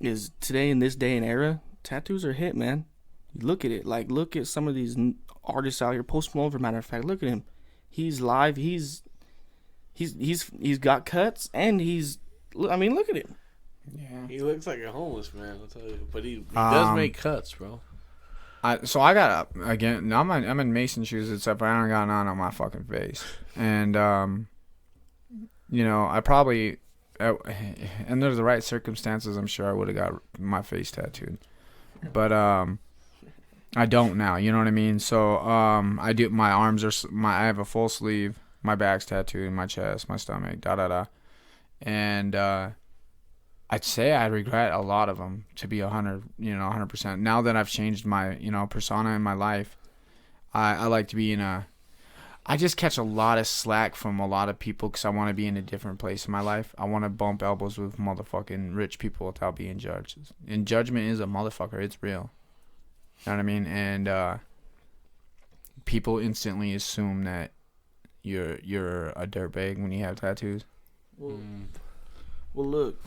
is today in this day and era, tattoos are hit, man. You look at it. Like, look at some of these artists out here. Post Malone, for matter of fact, look at him. He's live. He's got cuts, and I mean, look at him. Yeah. He looks like a homeless man, I'll tell you. But he does make cuts, bro. So I got again. Now I'm in Mason shoes, except I don't got none on my fucking face, and you know, I probably, under the right circumstances, I'm sure I would have got my face tattooed, but I don't now. You know what I mean? So I do. My arms are I have a full sleeve. My back's tattooed, my chest, my stomach, and I'd say I regret a lot of them, to be 100%. Now that I've changed my, persona in my life, I like to be I just catch a lot of slack from a lot of people because I want to be in a different place in my life. I want to bump elbows with motherfucking rich people without being judged. And judgment is a motherfucker. It's real. You know what I mean? And people instantly assume that you're a dirtbag when you have tattoos. Well, look.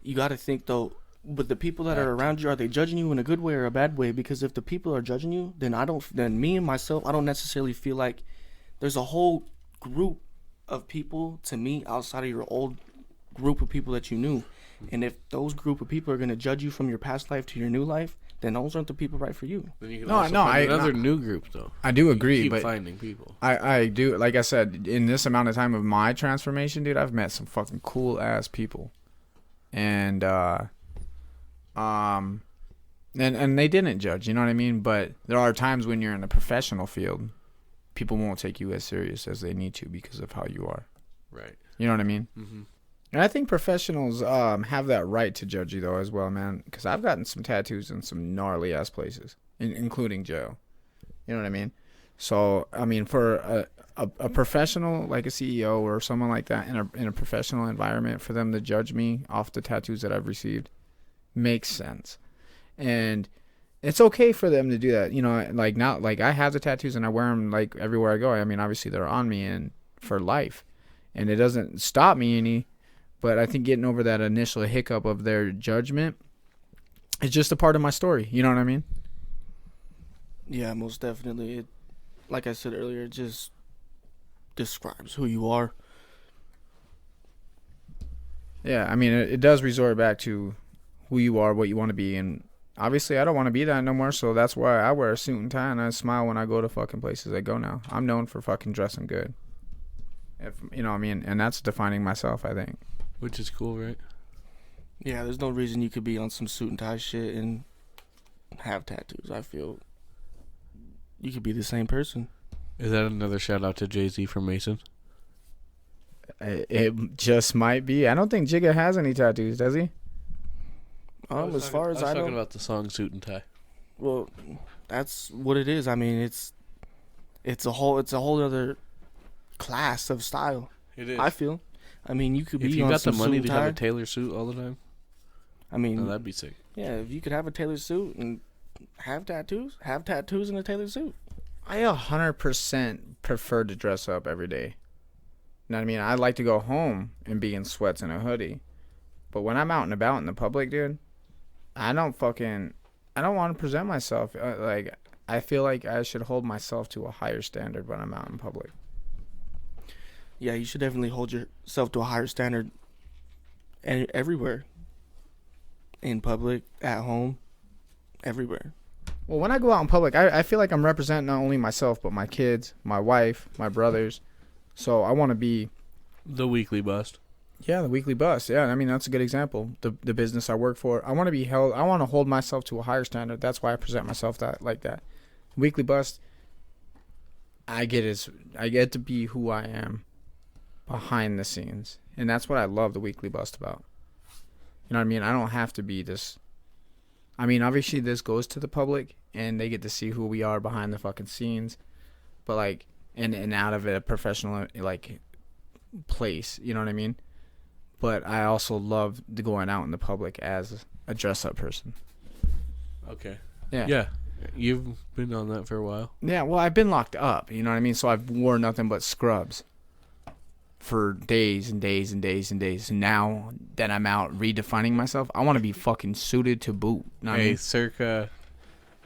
You got to think, though, but the people that are around you, are they judging you in a good way or a bad way? Because if the people are judging you, then me and myself, I don't necessarily feel like there's a whole group of people, to me, outside of your old group of people that you knew. And if those group of people are going to judge you from your past life to your new life, then those aren't the people right for you. Then you can find another new group, though. I do agree, keep but finding people. I do, like I said, in this amount of time of my transformation, dude, I've met some fucking cool ass people. And and they didn't judge, you know what I mean? But there are times when you're in a professional field, people won't take you as serious as they need to because of how you are. Right. You know what I mean? Mm-hmm. And I think professionals have that right to judge you, though, as well, man. Because I've gotten some tattoos in some gnarly-ass places, including jail. You know what I mean? So, I mean, for a professional, like a CEO or someone like that, in a professional environment, for them to judge me off the tattoos that I've received makes sense. And it's okay for them to do that. You know, like now, like I have the tattoos and I wear them like everywhere I go. I mean, obviously they're on me and for life. And it doesn't stop me any. But I think getting over that initial hiccup of their judgment is just a part of my story. You know what I mean? Yeah, most definitely. Like I said earlier, it just describes who you are. Yeah, I mean, it does resort back to who you are, what you want to be. And obviously, I don't want to be that no more. So that's why I wear a suit and tie and I smile when I go to fucking places I go now. I'm known for fucking dressing good. You know what I mean? And that's defining myself, I think. Which is cool, right? Yeah, there's no reason you could be on some suit and tie shit and have tattoos. I feel you could be the same person. Is that another shout out to Jay-Z from Mason? It just might be. I don't think Jigga has any tattoos, does he? As far as I know. I was talking about the song Suit and Tie. Well, that's what it is. I mean, it's a whole other class of style. It is. I feel. I mean, you could be if you on got the some money suit to and have a tie. tailor suit all the time. I mean, no, that'd be sick. Yeah, if you could have a tailored suit and have tattoos in a tailored suit. I 100% prefer to dress up every day. You know what I mean? I like to go home and be in sweats and a hoodie. But when I'm out and about in the public, dude, I don't want to present myself. I feel like I should hold myself to a higher standard when I'm out in public. Yeah, you should definitely hold yourself to a higher standard everywhere. In public, at home, everywhere. Well, when I go out in public, I feel like I'm representing not only myself, but my kids, my wife, my brothers. So I want to be... The weekly bust. Yeah, the weekly bust. Yeah, I mean, that's a good example. The business I work for. I want to hold myself to a higher standard. That's why I present myself like that. Weekly bust, I get to be who I am behind the scenes. And that's what I love the weekly bust about. You know what I mean? I don't have to be this. I mean, obviously this goes to the public and they get to see who we are behind the fucking scenes. But like, and out of a professional like place, you know what I mean? But I also love going out in the public as a dress up person. Okay. Yeah. Yeah. You've been on that for a while. Yeah, well, I've been locked up, you know what I mean? So I've worn nothing but scrubs for days and days and days and days. Now that I'm out redefining myself, I want to be fucking suited to boot. Know what I Hey, mean? circa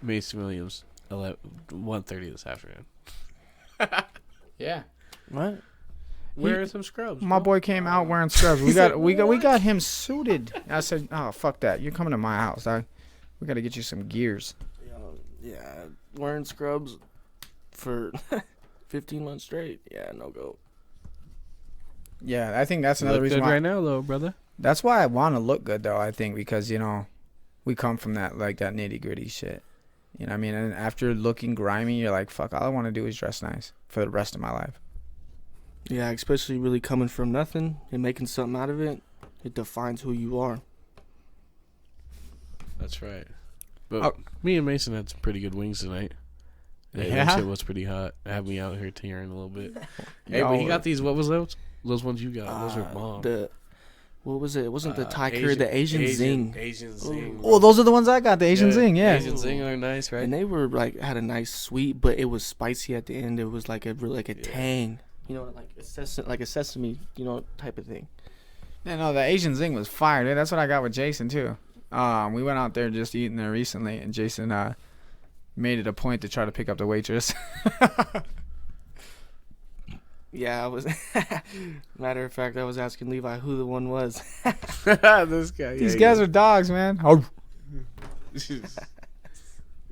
Mason Williams. 1:30 this afternoon. Yeah. What? Wearing some scrubs. My boy came out wearing scrubs. We got him suited. I said, "Oh, fuck that. You're coming to my house, dog. We got to get you some gears." Yeah, wearing scrubs for 15 months straight. Yeah, no go. Yeah, I think that's another Look reason good why. right now, though, brother. That's why I want to look good, though. I think because we come from that that nitty gritty shit. You know what I mean? And after looking grimy, you're like, fuck. All I want to do is dress nice for the rest of my life. Yeah, especially really coming from nothing and making something out of it. It defines who you are. That's right. But me and Mason had some pretty good wings tonight. Yeah? That shit was pretty hot. It had me out here tearing a little bit. Hey, Yo, but he got these. What was those? Those ones you got. Those are bomb. What was it? It wasn't the Thai curry, the Asian zing. Asian zing. Oh, those are the ones I got. The Asian zing, yeah. Asian zing are nice, right? And they were like had a nice sweet, but it was spicy at the end. It was like a tang, like a sesame, type of thing. Yeah, no, the Asian zing was fire, dude. That's what I got with Jason too. We went out there just eating there recently, and Jason made it a point to try to pick up the waitress. Yeah, I was. Matter of fact, I was asking Levi who the one was. This guy. These guys are dogs, man. Oh.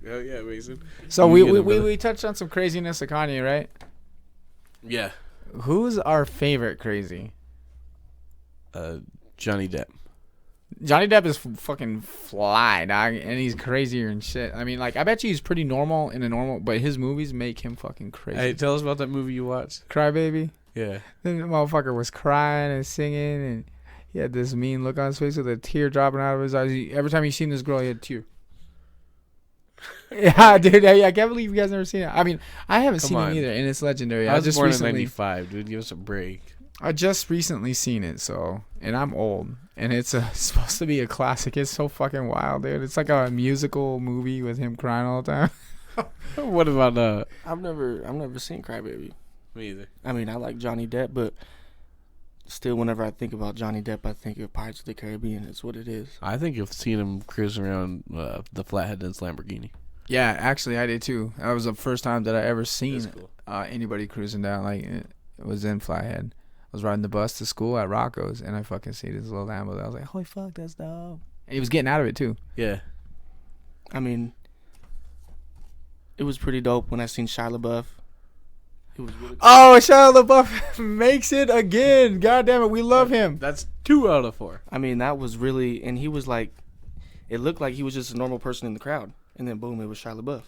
Oh yeah, Mason. So You get 'em, brother. we touched on some craziness of Kanye, right? Yeah. Who's our favorite crazy? Johnny Depp. Johnny Depp is fucking fly, dog, and he's crazier and shit. I mean, like, I bet you he's pretty normal, but his movies make him fucking crazy. Hey, tell us about that movie you watched. Crybaby. Yeah. Then the motherfucker was crying and singing, and he had this mean look on his face with a tear dropping out of his eyes. Every time he seen this girl, he had a tear. Yeah, dude, I can't believe you guys never seen it. I mean, I haven't seen it either, and it's legendary. I was just born recently, in '95, dude. Give us a break. I just recently seen it, and I'm old, and it's supposed to be a classic. It's so fucking wild, dude. It's like a musical movie with him crying all the time. What about I've never seen Crybaby. Me either. I mean, I like Johnny Depp, but still, whenever I think about Johnny Depp, I think of Pirates of the Caribbean. It's what it is. I think you've seen him cruising around the Flathead's Lamborghini. Yeah, actually, I did too. That was the first time that I ever seen That's cool. anybody cruising down. Like, it was in Flathead. I was riding the bus to school at Rocco's, and I fucking see this little Lambo. I was like, holy fuck, that's dope. And he was getting out of it, too. Yeah. I mean, it was pretty dope when I seen Shia LaBeouf. It was really cool. Oh, Shia LaBeouf makes it again. God damn it, we love him. That's 2 out of 4. I mean, that was really, and he was like, it looked like he was just a normal person in the crowd. And then boom, it was Shia LaBeouf.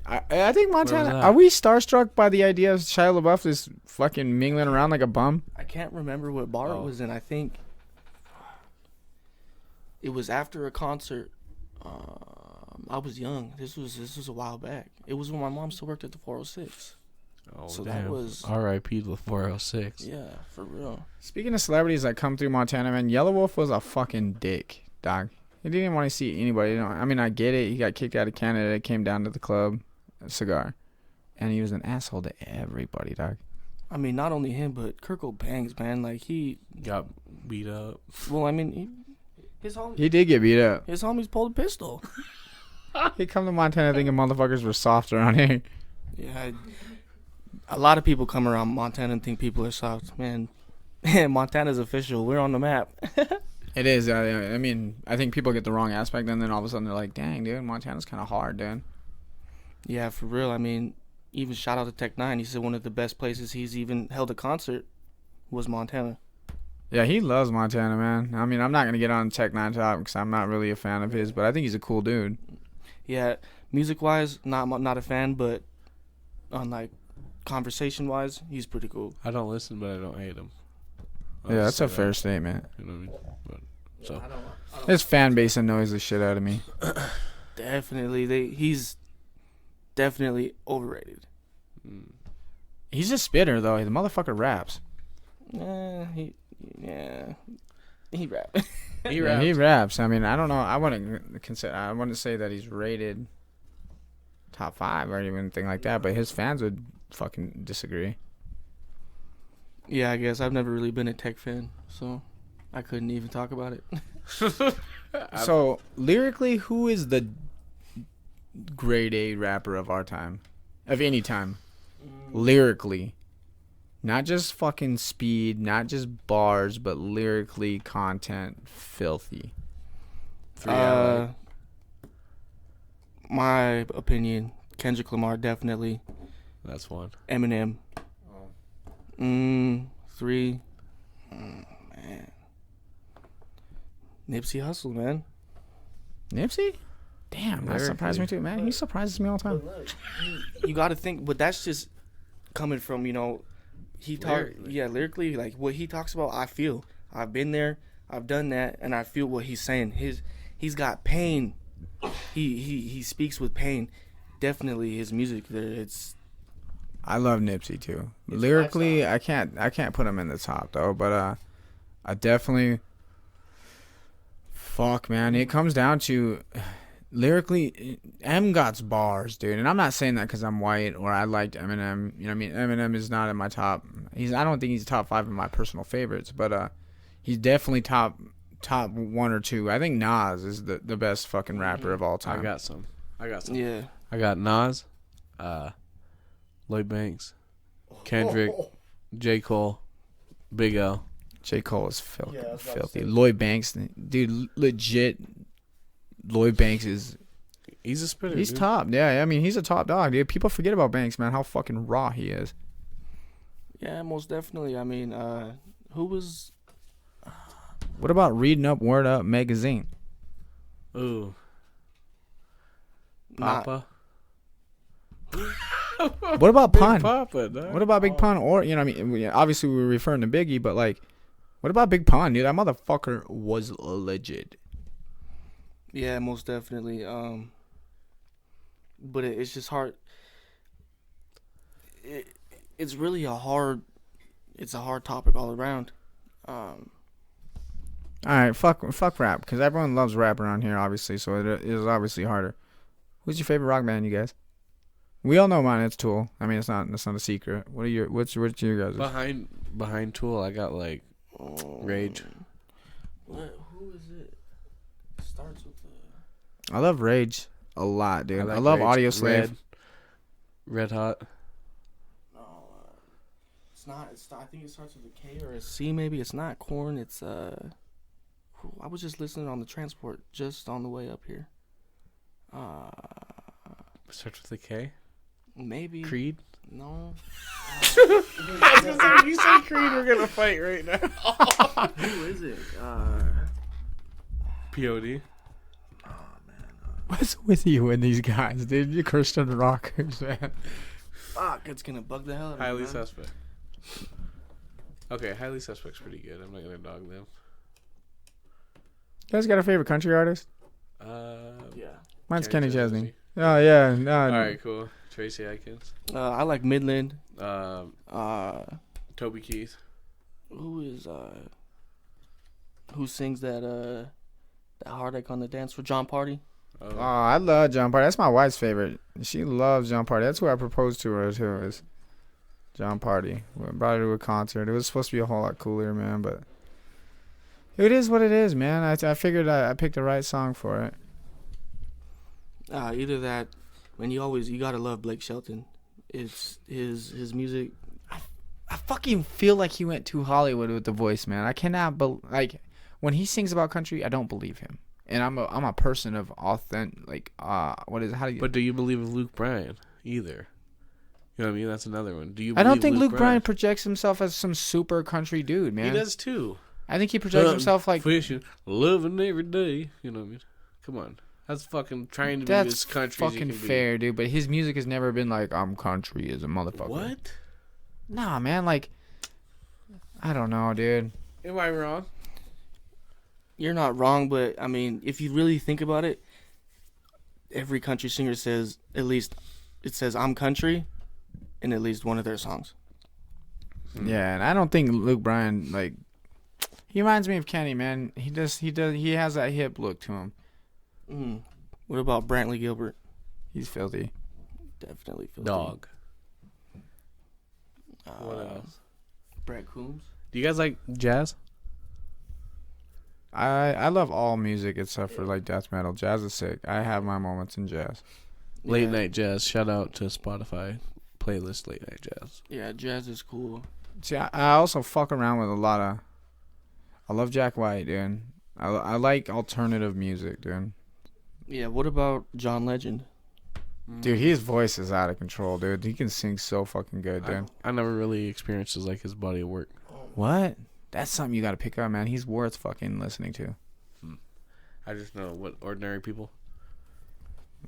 I think Montana. Where was that? Are we starstruck by the idea of Shia LaBeouf just fucking mingling around like a bum? I can't remember what bar it was in. I think it was after a concert. I was young. This was a while back. It was when my mom still worked at the 406. Oh, So damn. that was- R.I.P. to the 406. Yeah, for real. Speaking of celebrities that come through Montana, man, Yellow Wolf was a fucking dick, dog. He didn't want to see anybody. I mean, I get it. He got kicked out of Canada, came down to the club, a cigar, and he was an asshole to everybody, dog. I mean, not only him, but Kurt Bangs, man. Like he, Got beat up. well, I mean, his He did get beat up. homies pulled a pistol. He come to Montana thinking motherfuckers were soft around here. Yeah, a lot of people come around Montana and think people are soft, man. Montana's official. We're on the map. It is. I mean, I think people get the wrong aspect, and then all of a sudden they're like, dang, dude, Montana's kind of hard, dude. Yeah, for real. I mean, even shout out to Tech Nine. He said one of the best places he's even held a concert was Montana. Yeah, he loves Montana, man. I mean, I'm not going to get on Tech 9 Top because I'm not really a fan of his, but I think he's a cool dude. Yeah, music-wise, not a fan, but on, like, conversation-wise, he's pretty cool. I don't listen, but I don't hate him. Yeah, that's a fair statement. You know what I mean? But, so His fan base annoys the shit out of me. Definitely. He's definitely overrated. He's a spitter, though. The motherfucker raps. He rap. He raps. I mean, I don't know. I wouldn't say that he's rated top 5 or anything like that, but his fans would fucking disagree. Yeah, I guess I've never really been a Tech fan, so I couldn't even talk about it. So, lyrically, who is the grade A rapper of our time, of any time, lyrically. Not just fucking speed, not just bars, but lyrically, content, filthy. My opinion, Kendrick Lamar definitely. That's one. Eminem. 3. Man. Nipsey Hussle, man. Nipsey? Damn, that surprised me too, man. He surprises me all the time. You got to think, but that's just coming from, he talk, lyrically, like what he talks about. I feel, I've been there, I've done that, and I feel what he's saying. He's got pain. He speaks with pain. Definitely, his music there. I love Nipsey too. Lyrically, I can't put him in the top though, but I definitely. Fuck, man, it comes down to. Lyrically, M got's bars, dude, and I'm not saying that because I'm white or I liked Eminem. You know what I mean? Eminem is not in my top. I don't think he's top 5 of my personal favorites, but he's definitely top 1 or 2. I think Nas is the best fucking rapper of all time. I got some. Yeah. I got Nas, Lloyd Banks, Kendrick, J. Cole, Big L. J. Cole is filthy. Lloyd Banks, dude, legit. Lloyd Banks he's a spitter. He's dude. top. Yeah, I mean, he's a top dog, dude. People forget about Banks, man, how fucking raw he is. Yeah, most definitely. I mean, who was... What about Reading Up, Word Up magazine? Ooh. Papa. What about Pun? Papa, dog. What about Big Pun? Or, I mean, obviously we were referring to Biggie, but, like, what about Big Pun, dude? That motherfucker was legit. Yeah, most definitely. But it's just hard. It's really a hard topic all around. All right, fuck rap, because everyone loves rap around here, obviously, so it is obviously harder. Who's your favorite rock band, you guys? We all know mine. It's Tool. I mean, it's not a secret. What's your guys'? Behind Tool, I got like Rage. Who is it? Starts with I love Rage a lot, dude. I like love Rage. Audio Slave. Red Hot. No, it's not. I think it starts with a K or a C. Maybe it's not Korn. It's I was just listening on the transport just on the way up here. Starts with a K. Maybe Creed. No. You say Creed, we're gonna fight right now. Who is it? P.O.D. What's with you and these guys, dude? You Christian rockers, man. Fuck, it's gonna bug the hell out of me. Highly man. Suspect. Okay, Highly Suspect's pretty good. I'm not gonna dog them. You guys got a favorite country artist? Yeah. Mine's Kenny Kenny Chesney. Chesney. Oh yeah, no. All right, cool. Tracy Atkins. I like Midland. Toby Keith. Who sings that Heartache on the Dance for John Party? Oh, I love John Party. That's my wife's favorite. She loves John Party. That's who I proposed to her too. Is John Party. We brought her to a concert. It was supposed to be a whole lot cooler, man, but it is what it is, man. I figured I picked the right song for it. Either that, man. You gotta love Blake Shelton. It's his music. I fucking feel like he went to Hollywood with the voice, man. I cannot when he sings about country, I don't believe him. And I'm a person of authentic, But do you believe in Luke Bryan either? You know what I mean? That's another one. Do you? I don't think Luke Luke Bryan projects himself as some super country dude, man. He does too. I think he projects himself like fishing, living every day. You know what I mean? Come on, that's fucking trying to be as country as you fucking can fair, dude. But his music has never been like I'm country as a motherfucker. What? Nah, man. Like, I don't know, dude. Am I wrong? You're not wrong, but I mean, if you really think about it, every country singer says I'm country in at least one of their songs. Yeah, and I don't think Luke Bryan he reminds me of Kenny, man. He has that hip look to him. What about Brantley Gilbert? He's filthy. Definitely filthy. Dog. What else? Brett Coombs. Do you guys like jazz? I love all music except for like death metal. Jazz is sick. I have my moments in jazz. Late night jazz. Shout out to Spotify playlist Late Night Jazz. Yeah, jazz is cool. See, I also fuck around with a lot of. I love Jack White, dude. I like alternative music, dude. Yeah, what about John Legend? Dude, his voice is out of control, dude. He can sing so fucking good, dude. I never really experienced his body of work. What? That's something you got to pick up, man. He's worth fucking listening to. I just know what ordinary people.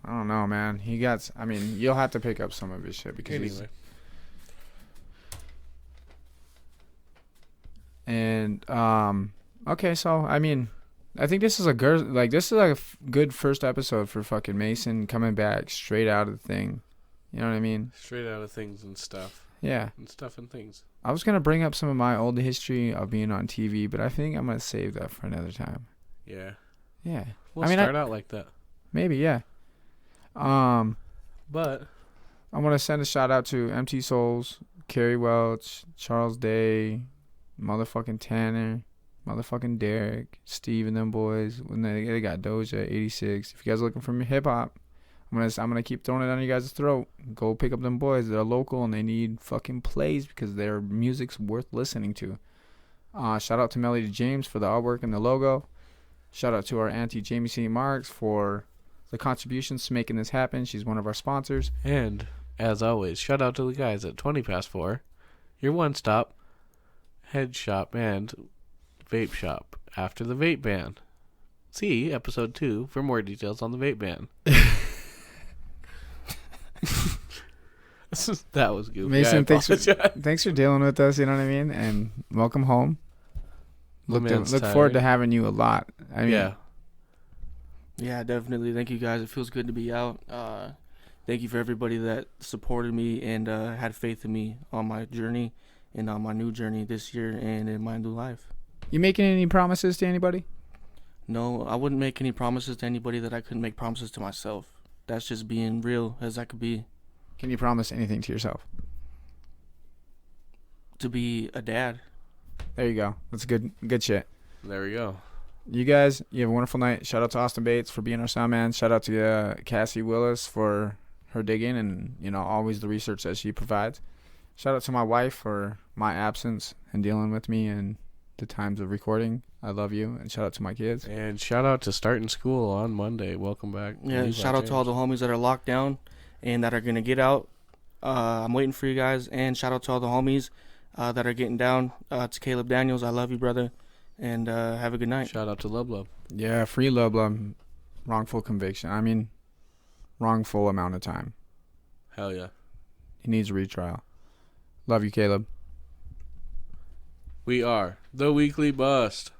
I don't know, man. You'll have to pick up some of his shit because Anyway. Okay, so I think this is a good first episode for fucking Mason coming back straight out of the thing. You know what I mean? Straight out of things and stuff. Yeah. And stuff and things. I was gonna bring up some of my old history of being on TV, but I think I'm gonna save that for another time. Yeah. Yeah. We'll start out like that. Maybe, yeah. But I want to send a shout out to MT Souls, Kerry Welch, Charles Day, motherfucking Tanner, motherfucking Derek, Steve and them boys. When they got Doja 86. If you guys are looking for hip hop, I'm gonna keep throwing it on you guys' throat. Go pick up them boys. They're local and they need fucking plays because their music's worth listening to. Shout out to Melody James for the artwork and the logo. Shout out to our auntie Jamie St. Marks for the contributions to making this happen. She's one of our sponsors. And as always, shout out to the guys at 20 past 4, your one-stop head shop and vape shop after the vape ban. See episode 2 for more details on the vape ban. That was goofy. Mason, thanks for dealing with us, you know what I mean? And welcome home. Look forward to having you a lot. Yeah, definitely. Thank you guys. It feels good to be out. Thank you for everybody that supported me and had faith in me on my journey and on my new journey this year and in my new life. You making any promises to anybody? No, I wouldn't make any promises to anybody that I couldn't make promises to myself. That's just being real as I could be. Can you promise anything to yourself? To be a dad. There you go. That's good shit. There we go. You guys, you have a wonderful night. Shout out to Austin Bates for being our sound man. Shout out to Cassie Willis for her digging and, always the research that she provides. Shout out to my wife for my absence and dealing with me and the times of recording. I love you. And shout out to my kids. And shout out to starting school on Monday. Welcome back. Yeah, shout out to all the homies that are locked down and that are going to get out. I'm waiting for you guys. And shout out to all the homies that are getting down. To Caleb Daniels, I love you, brother. And have a good night. Shout out to Lub Lub. Yeah, free Lub Lub. Wrongful conviction. Wrongful amount of time. Hell yeah. He needs a retrial. Love you, Caleb. We are the Weekly Bust.